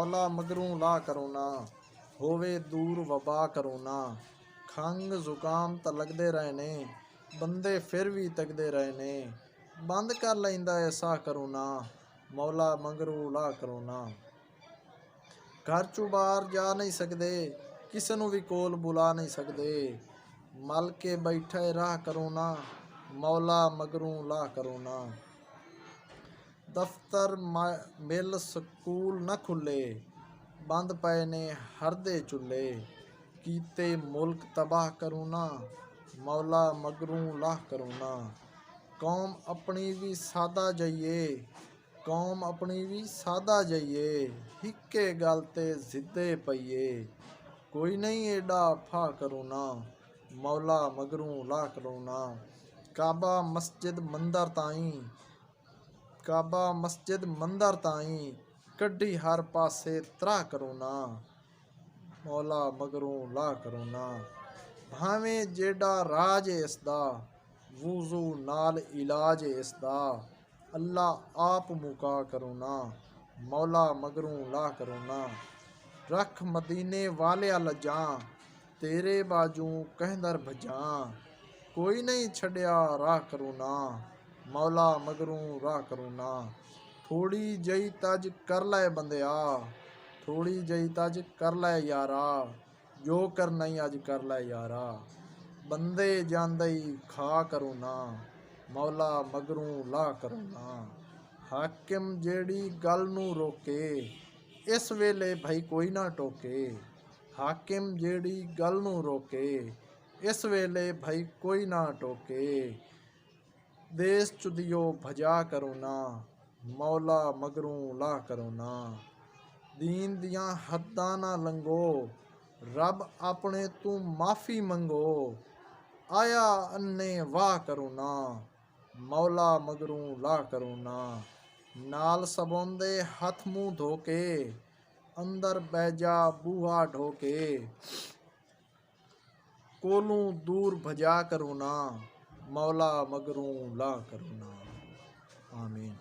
मौला मगरू ला करोना, होवे दूर वबा करोना। खंग जुकाम तो लगते रहे ने, बंदे फिर भी तकते रहे ने। बंद कर लैंदा ऐसा करोना, मौला मगरू ला करोना। घर चों बाहर जा नहीं सकते, किसी नूं भी कोल बुला नहीं सकते। मल के बैठे राह करोना, मौला मगरू ला करोना। दफ्तर मिल स्कूल न खुले, बंद पए ने हर दे चुले। कीते मुल्क तबाह करोना, मौला मगरू ला करोना। कौम अपनी भी सादा जाइए, कौम अपनी भी सादा जाइए। हिक्के गल ते जिद्दे पईए, कोई नहीं एडा फा करोना, मौला मगरू ला करोना। काबा मस्जिद मंदर ताई, काबा मस्जिद मंदर ताई। कड्डी हर पासे त्राह करोना, मौला मगरू ला करोना। भावें जेड़ा राज है इसदा, वूजू नाल इलाज है इसदा। अल्लाह आप मुका करोना, मौला मगरू ला करोना। रख मदीने वाले लजां, तेरे बाजू कहदर भजां। कोई नहीं छड़िया राह करोना, मौला मगरू राह करोना। थोड़ी जई तज कर लै बंदिया, थोड़ी जई तज कर लै यारा। जो करना ही अज कर लै यारा। बंदे जांदे ही खा करोना, मौला मगरू ला करोना। हाकिम जेड़ी गल नूं रोके, इस वेले भाई कोई ना टोके। हाकिम जेड़ी गल नूं रोके, इस वेले भाई कोई ना टोके। देश चुदियो भजा करोना, मौला मगरू ला करोना। दीन दियां हद्दां ना लंघो, रब अपने तू माफ़ी मंगो। आया अन्ने वाह करोना, मौला मगरू ला करोना। नाल सबोंदे हथ मूँह धोके, अंदर बैजा बूहा ढोके। कोलों दूर भजा करोना, मौला मगरू ला करोना। आमीन।